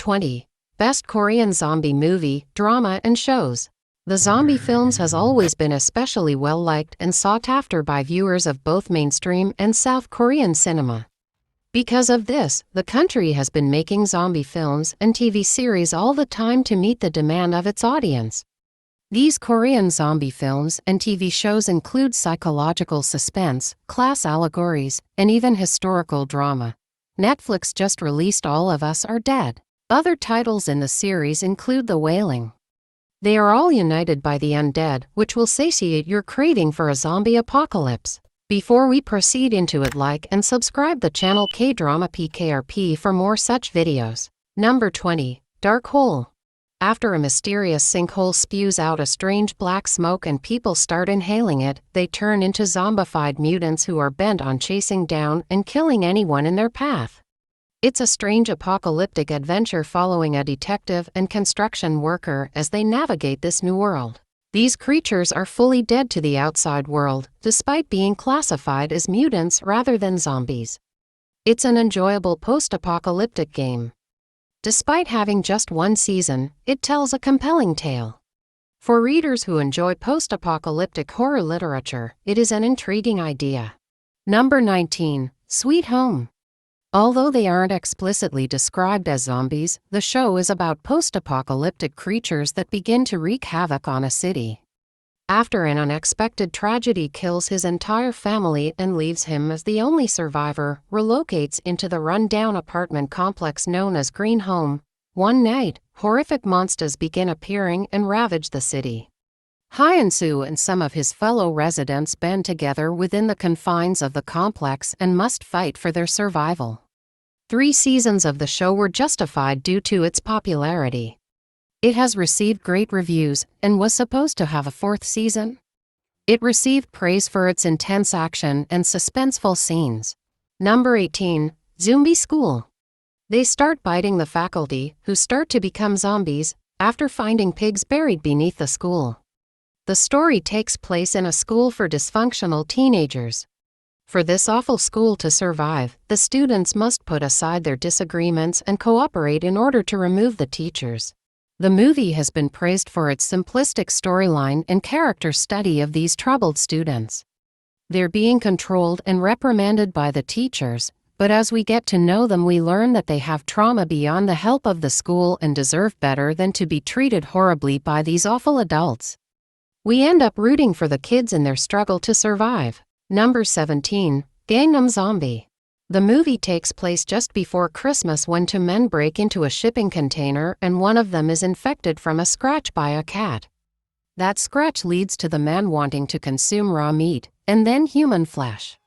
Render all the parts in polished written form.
20. Best Korean Zombie Movie, Drama and Shows. The zombie films has always been especially well-liked and sought after by viewers of both mainstream and South Korean cinema. Because of this, the country has been making zombie films and TV series all the time to meet the demand of its audience. These Korean zombie films and TV shows include psychological suspense, class allegories, and even historical drama. Netflix just released All of Us Are Dead. Other titles in the series include The Wailing. They are all united by the undead, which will satiate your craving for a zombie apocalypse. Before we proceed into it, like and subscribe the channel Kdrama PKRP for more such videos. Number 20. Dark Hole. After a mysterious sinkhole spews out a strange black smoke and people start inhaling it, they turn into zombified mutants who are bent on chasing down and killing anyone in their path. It's a strange apocalyptic adventure following a detective and construction worker as they navigate this new world. These creatures are fully dead to the outside world, despite being classified as mutants rather than zombies. It's an enjoyable post-apocalyptic game. Despite having just one season, it tells a compelling tale. For readers who enjoy post-apocalyptic horror literature, it is an intriguing idea. Number 19. Sweet Home. Although they aren't explicitly described as zombies, the show is about post-apocalyptic creatures that begin to wreak havoc on a city. After an unexpected tragedy kills his entire family and leaves him as the only survivor, relocates into the run-down apartment complex known as Green Home. One night, horrific monsters begin appearing and ravage the city. Hyun-soo and some of his fellow residents band together within the confines of the complex and must fight for their survival. 3 seasons of the show were justified due to its popularity. It has received great reviews and was supposed to have a 4th season. It received praise for its intense action and suspenseful scenes. Number 18. Zombie School. They start biting the faculty, who start to become zombies, after finding pigs buried beneath the school. The story takes place in a school for dysfunctional teenagers. For this awful school to survive, the students must put aside their disagreements and cooperate in order to remove the teachers. The movie has been praised for its simplistic storyline and character study of these troubled students. They're being controlled and reprimanded by the teachers, but as we get to know them, we learn that they have trauma beyond the help of the school and deserve better than to be treated horribly by these awful adults. We end up rooting for the kids in their struggle to survive. Number 17. Gangnam Zombie. The movie takes place just before Christmas when 2 men break into a shipping container and one of them is infected from a scratch by a cat. That scratch leads to the man wanting to consume raw meat, and then human flesh.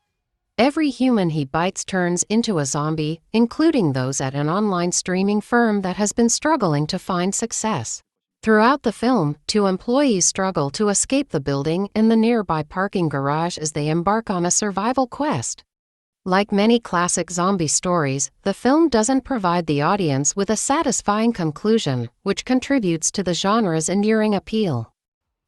Every human he bites turns into a zombie, including those at an online streaming firm that has been struggling to find success. Throughout the film, 2 employees struggle to escape the building in the nearby parking garage as they embark on a survival quest. Like many classic zombie stories, the film doesn't provide the audience with a satisfying conclusion, which contributes to the genre's enduring appeal.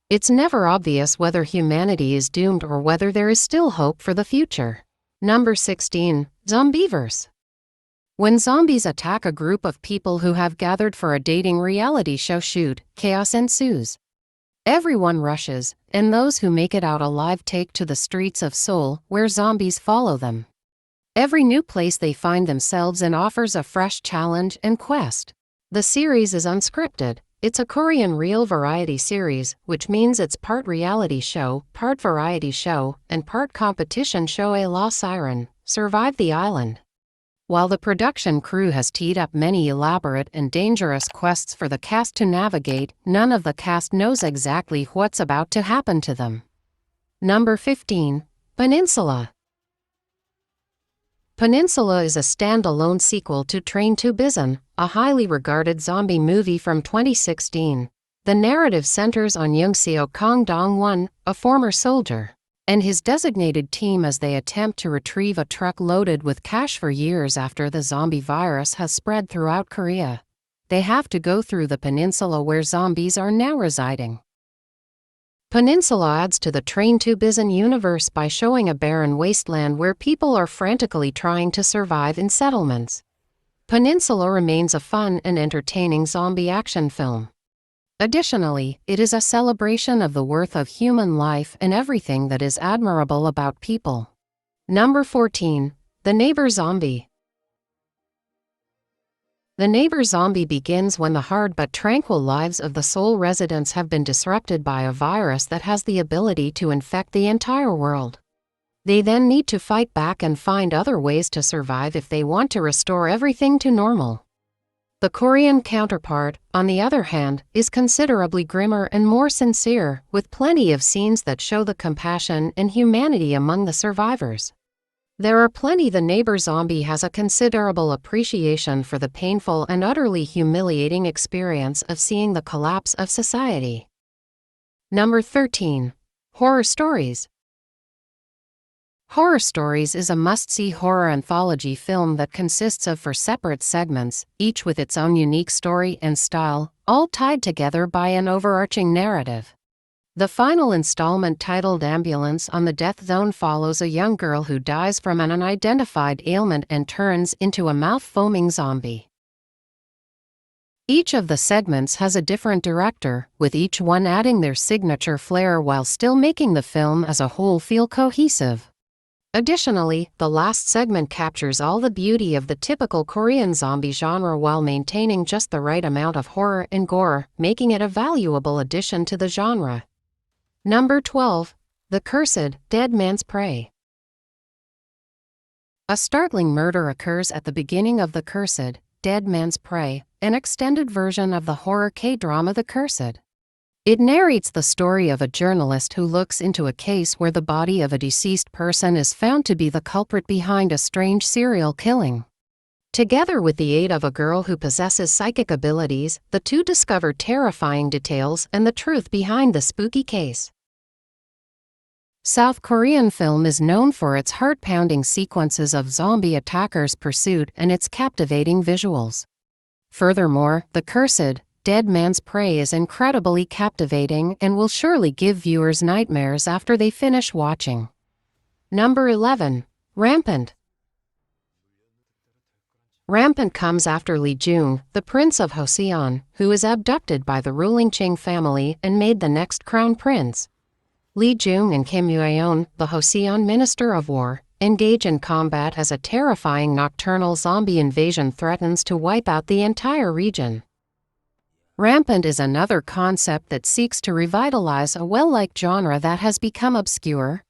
It's never obvious whether humanity is doomed or whether there is still hope for the future. Number 16. Zombieverse. When zombies attack a group of people who have gathered for a dating reality show shoot, chaos ensues. Everyone rushes, and those who make it out alive take to the streets of Seoul, where zombies follow them. Every new place they find themselves in offers a fresh challenge and quest. The series is unscripted. It's a Korean real variety series, which means it's part reality show, part variety show, and part competition show. A La Siren, Survive the Island. While the production crew has teed up many elaborate and dangerous quests for the cast to navigate, none of the cast knows exactly what's about to happen to them. Number 15. Peninsula. Peninsula is a standalone sequel to Train to Busan, a highly regarded zombie movie from 2016. The narrative centers on Young-seo Kang Dong-won, a former soldier, and his designated team as they attempt to retrieve a truck loaded with cash for years after the zombie virus has spread throughout Korea. They have to go through the peninsula where zombies are now residing. Peninsula adds to the Train to Busan universe by showing a barren wasteland where people are frantically trying to survive in settlements. Peninsula remains a fun and entertaining zombie action film. Additionally, it is a celebration of the worth of human life and everything that is admirable about people. Number 14. The Neighbor Zombie. The Neighbor Zombie begins when the hard but tranquil lives of the sole residents have been disrupted by a virus that has the ability to infect the entire world. They then need to fight back and find other ways to survive if they want to restore everything to normal. The Korean counterpart, on the other hand, is considerably grimmer and more sincere, with plenty of scenes that show the compassion and humanity among the survivors. There are plenty. The Neighbor Zombie has a considerable appreciation for the painful and utterly humiliating experience of seeing the collapse of society. Number 13. Horror Stories. Horror Stories is a must-see horror anthology film that consists of 4 separate segments, each with its own unique story and style, all tied together by an overarching narrative. The final installment, titled Ambulance on the Death Zone, follows a young girl who dies from an unidentified ailment and turns into a mouth-foaming zombie. Each of the segments has a different director, with each one adding their signature flair while still making the film as a whole feel cohesive. Additionally, the last segment captures all the beauty of the typical Korean zombie genre while maintaining just the right amount of horror and gore, making it a valuable addition to the genre. Number 12. The Cursed, Dead Man's Prey. A startling murder occurs at the beginning of The Cursed, Dead Man's Prey, an extended version of the horror Kdrama The Cursed. It narrates the story of a journalist who looks into a case where the body of a deceased person is found to be the culprit behind a strange serial killing. Together with the aid of a girl who possesses psychic abilities, the two discover terrifying details and the truth behind the spooky case. South Korean film is known for its heart-pounding sequences of zombie attackers' pursuit and its captivating visuals. Furthermore, The Cursed, Dead Man's Prey is incredibly captivating and will surely give viewers nightmares after they finish watching. Number 11. Rampant. Rampant comes after Lee Jung, the Prince of Joseon, who is abducted by the ruling Qing family and made the next crown prince. Lee Jung and Kim Yeon, the Joseon Minister of War, engage in combat as a terrifying nocturnal zombie invasion threatens to wipe out the entire region. Rampant is another concept that seeks to revitalize a well-liked genre that has become obscure.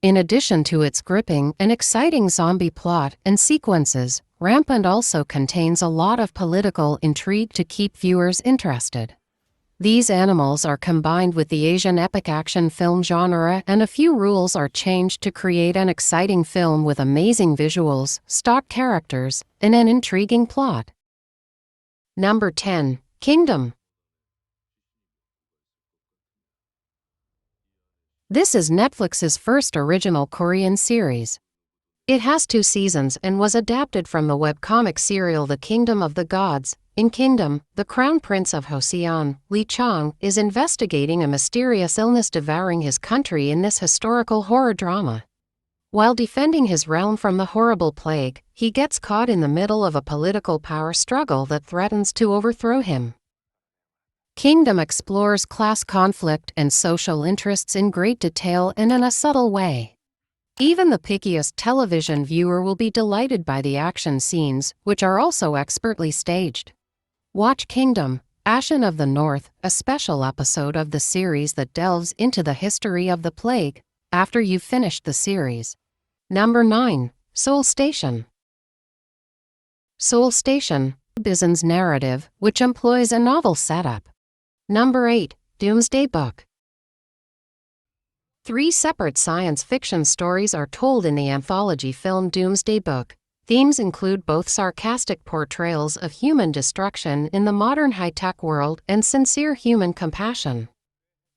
In addition to its gripping and exciting zombie plot and sequences, Rampant also contains a lot of political intrigue to keep viewers interested. These animals are combined with the Asian epic action film genre, and a few rules are changed to create an exciting film with amazing visuals, stock characters, and an intriguing plot. Number 10. Kingdom. This is Netflix's first original Korean series. It has 2 seasons and was adapted from the webcomic serial The Kingdom of the Gods. In Kingdom, the Crown Prince of Joseon, Lee Chang, is investigating a mysterious illness devouring his country in this historical horror drama. While defending his realm from the horrible plague, he gets caught in the middle of a political power struggle that threatens to overthrow him. Kingdom explores class conflict and social interests in great detail and in a subtle way. Even the pickiest television viewer will be delighted by the action scenes, which are also expertly staged. Watch Kingdom, Ashen of the North, a special episode of the series that delves into the history of the plague, after you've finished the series. Number 9. Seoul Station. Seoul Station, Bison's narrative, which employs a novel setup. Number 8. Doomsday Book. 3 separate science fiction stories are told in the anthology film Doomsday Book. Themes include both sarcastic portrayals of human destruction in the modern high-tech world and sincere human compassion.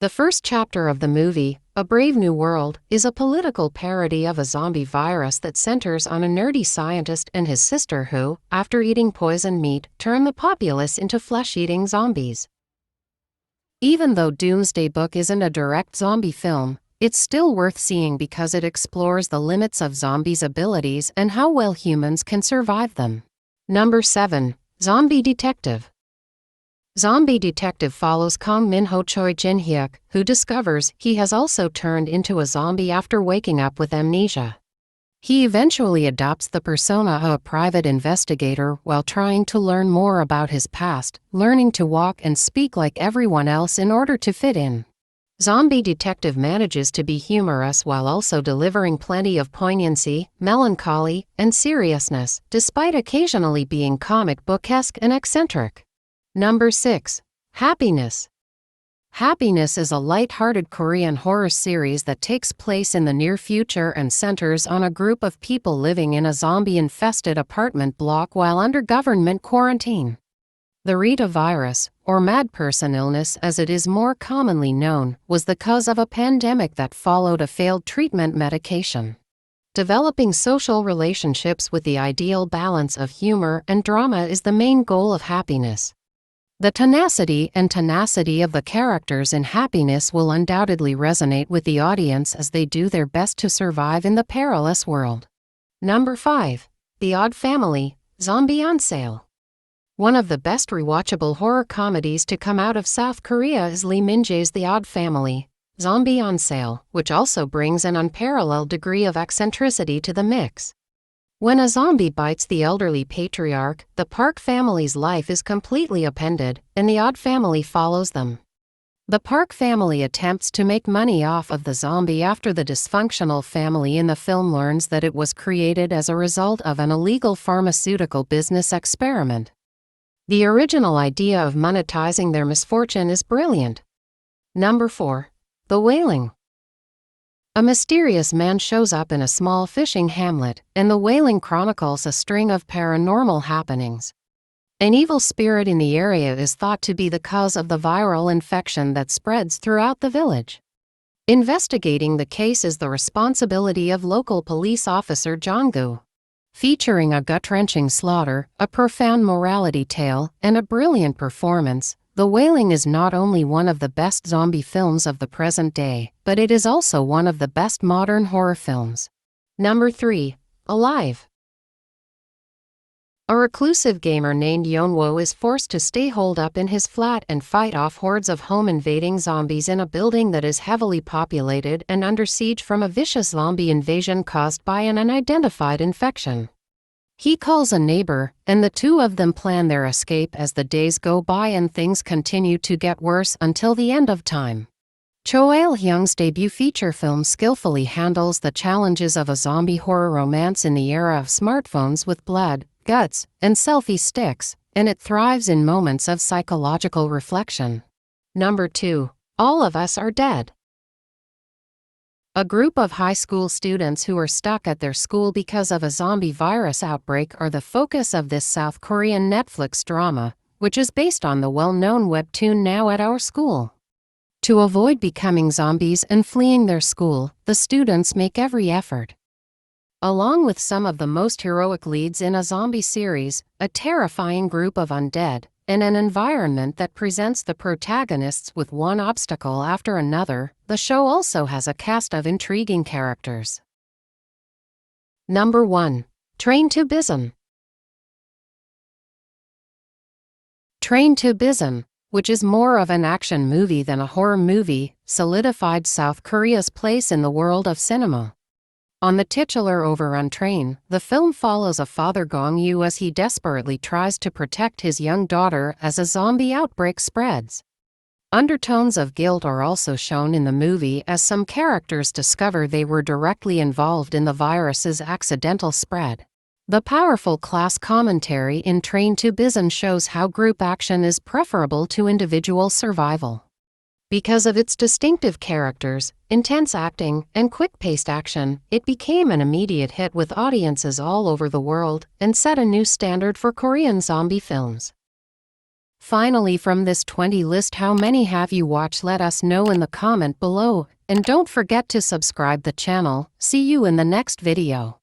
The first chapter of the movie, A Brave New World, is a political parody of a zombie virus that centers on a nerdy scientist and his sister who, after eating poisoned meat, turn the populace into flesh-eating zombies. Even though Doomsday Book isn't a direct zombie film, it's still worth seeing because it explores the limits of zombies' abilities and how well humans can survive them. Number 7. Zombie Detective. Zombie Detective follows Kong Min-ho Choi Jin-hyuk, who discovers he has also turned into a zombie after waking up with amnesia. He eventually adopts the persona of a private investigator while trying to learn more about his past, learning to walk and speak like everyone else in order to fit in. Zombie Detective manages to be humorous while also delivering plenty of poignancy, melancholy, and seriousness, despite occasionally being comic book-esque and eccentric. Number 6. Happiness. Happiness is a light-hearted Korean horror series that takes place in the near future and centers on a group of people living in a zombie-infested apartment block while under government quarantine. The Rita virus, or mad person illness as it is more commonly known, was the cause of a pandemic that followed a failed treatment medication. Developing social relationships with the ideal balance of humor and drama is the main goal of Happiness. The tenacity of the characters in Happiness will undoubtedly resonate with the audience as they do their best to survive in the perilous world. Number 5. The Odd Family, Zombie on Sale. One of the best rewatchable horror comedies to come out of South Korea is Lee Min-jae's The Odd Family, Zombie on Sale, which also brings an unparalleled degree of eccentricity to the mix. When a zombie bites the elderly patriarch, the Park family's life is completely upended, and the Odd Family follows them. The Park family attempts to make money off of the zombie after the dysfunctional family in the film learns that it was created as a result of an illegal pharmaceutical business experiment. The original idea of monetizing their misfortune is brilliant. Number 4. The Wailing. A mysterious man shows up in a small fishing hamlet, and the Wailing chronicles a string of paranormal happenings. An evil spirit in the area is thought to be the cause of the viral infection that spreads throughout the village. Investigating the case is the responsibility of local police officer Jong-gu. Featuring a gut-wrenching slaughter, a profound morality tale, and a brilliant performance, The Wailing is not only one of the best zombie films of the present day, but it is also one of the best modern horror films. Number 3. Alive. A reclusive gamer named Yeonwo is forced to stay holed up in his flat and fight off hordes of home-invading zombies in a building that is heavily populated and under siege from a vicious zombie invasion caused by an unidentified infection. He calls a neighbor, and the two of them plan their escape as the days go by and things continue to get worse until the end of time. Cho Il-hyung's debut feature film skillfully handles the challenges of a zombie horror romance in the era of smartphones with blood, guts, and selfie sticks, and it thrives in moments of psychological reflection. Number 2. All of Us Are Dead. A group of high school students who are stuck at their school because of a zombie virus outbreak are the focus of this South Korean Netflix drama, which is based on the well-known webtoon Now at Our School. To avoid becoming zombies and fleeing their school, the students make every effort. Along with some of the most heroic leads in a zombie series, a terrifying group of undead, and an environment that presents the protagonists with one obstacle after another, the show also has a cast of intriguing characters. Number 1. Train to Busan. Train to Busan, which is more of an action movie than a horror movie, solidified South Korea's place in the world of cinema. On the titular overrun train, the film follows a father Gong-yu as he desperately tries to protect his young daughter as a zombie outbreak spreads. Undertones of guilt are also shown in the movie as some characters discover they were directly involved in the virus's accidental spread. The powerful class commentary in Train to Busan shows how group action is preferable to individual survival. Because of its distinctive characters, intense acting, and quick-paced action, it became an immediate hit with audiences all over the world and set a new standard for Korean zombie films. Finally, from this 20 list, how many have you watched? Let us know in the comment below, and don't forget to subscribe the channel. See you in the next video.